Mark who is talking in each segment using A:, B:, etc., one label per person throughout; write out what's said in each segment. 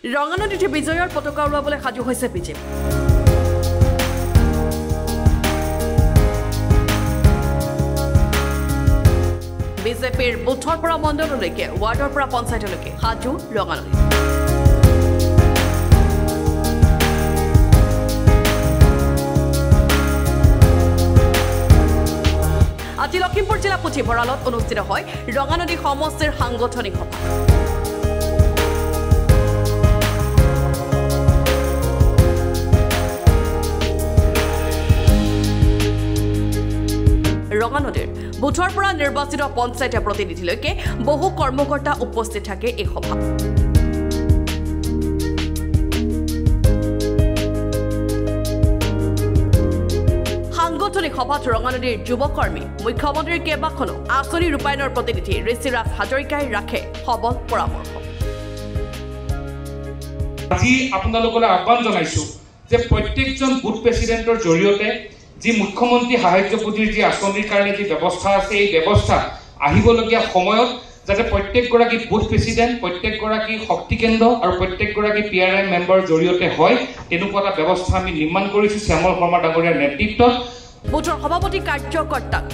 A: ৰঙানদীত বিজয়ৰ পতাকা উৰুৱাবলৈ সাজু হৈছে বিজেপি। বিজেপিৰ বুথৰ পৰা মণ্ডললৈকে ৱাৰ্ডৰ পৰা পঞ্চায়তলৈকে সাজু ৰঙানদী। আজি লখিমপুৰ জিলা পুথিভঁৰালত অনুষ্ঠিত হয় ৰঙানদী সমষ্টিৰ সাংগঠনিক সভা। ৰঙানদীৰ বুথৰ পৰা নিৰ্বাচিত পঞ্চায়ত প্ৰতিনিধিলৈকে বহু কৰ্মকৰ্তা উপস্থিত থাকে এই সভাত। সাংগঠনিক সভাত ৰঙানদীৰ যুৱকৰ্মী মুখ্যমন্ত্ৰীৰ কেইবাখনো আঁচনি ৰূপায়ণৰ প্ৰতিনিধি ঋষিৰাজ হাজৰিকাই ৰাখে সবল পৰামৰ্শ।
B: আজি আপোনালোকলৈ আহ্বান জনাইছো যে প্ৰত্যেকজন বুথ প্ৰেচিডেণ্টৰ জৰিয়তে যি মুখ্যমন্ত্ৰী সাহায্য পুঁজিৰ যি আঁচনিৰ কাৰণে যি ব্যৱস্থা আছে এই ব্যৱস্থা আহিবলগীয়া সময়ত যাতে প্ৰত্যেকগৰাকী বুথ প্ৰেচিডেণ্ট, প্ৰত্যেকগৰাকী শক্তি কেন্দ্ৰ আৰু প্ৰত্যেকগৰাকী PRI মেম্বাৰৰ জৰিয়তে হয় তেনেকুৱা এটা ব্যৱস্থা আমি নিৰ্মাণ কৰিছো শ্যামল শৰ্মা ডাঙৰীয়াৰ নেতৃত্বত।
A: বুথৰ সভাপতি কাৰ্যকৰ্তাক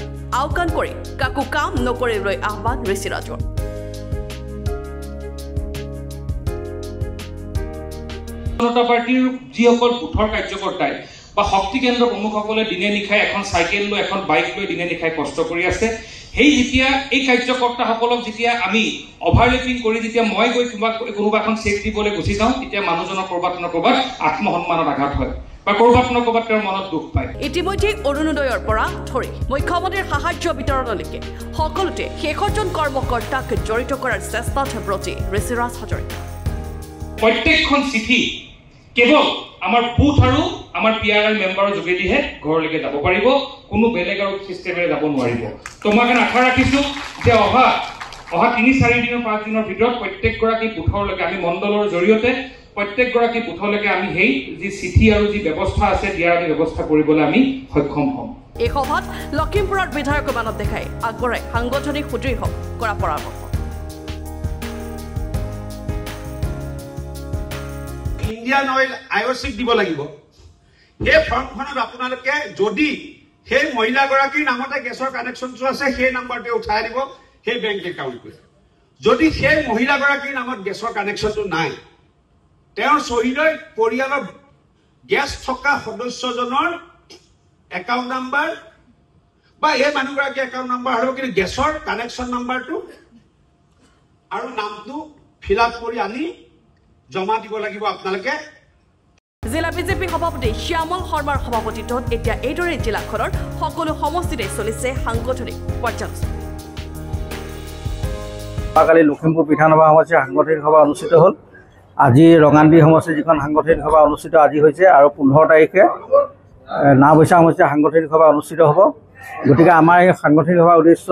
A: আওকাণ কৰি কাকো কাম নকৰিবলৈ আহ্বান ঋষিৰাজৰ।
B: জনতা পাৰ্টিৰ যিসকল বুথৰ কাৰ্যকৰ্তাই বা শক্তি কেন্দ্ৰ প্ৰমুখসকলে দিনে নিশাই এখন চাইকেল লৈ এখন বাইক লৈ দিনে নিশাই কষ্ট কৰি আছে, সেই যেতিয়া এই কাৰ্যকৰ্তাসকলক যেতিয়া আমি অভাৰলেপিং কৰি যেতিয়া মই গৈ কোনোবা এখন চেক দিবলৈ গুচি যাওঁ তেতিয়া মানুহজনৰ ক'ৰবাত ন ক'ৰবাত আত্মসন্মানত আঘাত হয় বা ক'ৰবাত ন ক'ৰবাত তেওঁৰ মনত দুখ পায়।
A: ইতিমধ্যে অৰুণোদয়ৰ পৰা ধৰি মুখ্যমন্ত্ৰীৰ সাহায্য বিতৰণলৈকে সকলোতে শেষৰজন কৰ্মকৰ্তাক জড়িত কৰাৰ চেষ্টাত ব্ৰতী ঋষিৰাজ হাজৰিকা।
B: প্ৰত্যেকখন চিঠি কেৱল আমাৰ বুথ আৰু আমাৰ PRI মেম্বাৰৰ যোগেদিহে ঘৰলৈকে যাব পাৰিব, কোনো বেলেগ আৰু চিষ্টেমেৰে যাব নোৱাৰিব। তো মই কাৰণে আশা ৰাখিছো যে অহা 3-4 দিনৰ 5 দিনৰ ভিতৰত প্ৰত্যেকগৰাকী বুথৰলৈকে আমি মণ্ডলৰ জৰিয়তে প্ৰত্যেকগৰাকী বুথলৈকে আমি সেই যি চিঠি আৰু যি ব্যৱস্থা আছে দিয়াৰ আমি ব্যৱস্থা কৰিবলৈ আমি সক্ষম হ'ম।
A: এই সভাত লখিমপুৰৰ বিধায়ক মানৱ দেখাই আগবঢ়াই সাংগঠনিক সুদৃঢ় কৰা পৰামৰ্শ।
C: ইণ্ডিয়ান অইল IOCক দিব লাগিব। সেই ফৰ্মখনত আপোনালোকে যদি সেই মহিলাগৰাকীৰ নামতে গেছৰ কানেকশ্যনটো আছে সেই নাম্বাৰটো উঠাই দিব সেই বেংক একাউণ্টটোৱে। যদি সেই মহিলাগৰাকীৰ নামত গেছৰ কানেকশ্যনটো নাই, তেওঁৰ শ্বহীদৰ পৰিয়ালৰ গেছ থকা সদস্যজনৰ একাউণ্ট নাম্বাৰ বা এই মানুহগৰাকীৰ একাউণ্ট নাম্বাৰ হ'ব, কিন্তু গেছৰ কানেকশ্যন নাম্বাৰটো আৰু নামটো ফিল আপ কৰি আনি জমা দিব লাগিব আপোনালোকে।
A: জিলা বিজেপি সভাপতি শ্যামল শৰ্মাৰ সভাপতিত্বত এতিয়া এইদৰে জিলাখনৰ সকলো সমষ্টিতে চলিছে সাংগঠনিক পৰ্যালোচনা।
D: কালি লখিমপুৰ বিধানসভা সমষ্টিৰ সাংগঠনিক সভা অনুষ্ঠিত হ'ল। আজি ৰঙানদী সমষ্টিৰ যিখন সাংগঠনিক সভা অনুষ্ঠিত আজি হৈছে আৰু 15 তাৰিখে নাওবৈচা সমষ্টিৰ সাংগঠনিক সভা অনুষ্ঠিত হ'ব। গতিকে আমাৰ এই সাংগঠনিক সভাৰ উদ্দেশ্য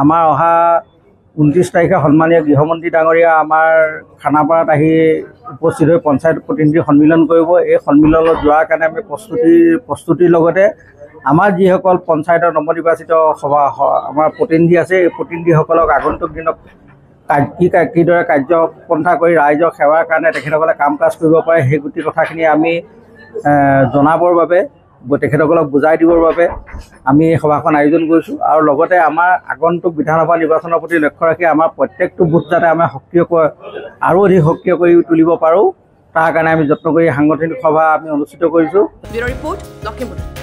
D: আমাৰ অহা 29 তাৰিখে সন্মানীয় গৃহমন্ত্ৰী ডাঙৰীয়া আমাৰ খানাপাৰাত আহি উপস্থিত হৈ পঞ্চায়ত প্ৰতিনিধি সন্মিলন কৰিব। এই সন্মিলনত যোৱাৰ কাৰণে আমি প্ৰস্তুতিৰ লগতে আমাৰ যিসকল পঞ্চায়তৰ নৱনিৰ্বাচিত আমাৰ প্ৰতিনিধি আছে এই প্ৰতিনিধিসকলক আগন্তুক দিনত কিদৰে কাৰ্যপন্থা কৰি ৰাইজক সেৱাৰ কাৰণে তেখেতসকলে কাম কাজ কৰিব পাৰে সেই গোটেই কথাখিনি আমি জনাবৰ বাবে তেখেতসকলক বুজাই দিবৰ বাবে আমি এই সভাখন আয়োজন কৰিছোঁ। আৰু লগতে আমাৰ আগন্তুক বিধানসভা নিৰ্বাচনৰ প্ৰতি লক্ষ্য ৰাখি আমাৰ প্ৰত্যেকটো বুথ যাতে আমাৰ আৰু অধিক সক্ৰিয় কৰি তুলিব পাৰোঁ তাৰ কাৰণে আমি যত্ন কৰি সাংগঠনিক সভা আমি অনুষ্ঠিত কৰিছোঁ।
A: Bureau report Lakhimpur.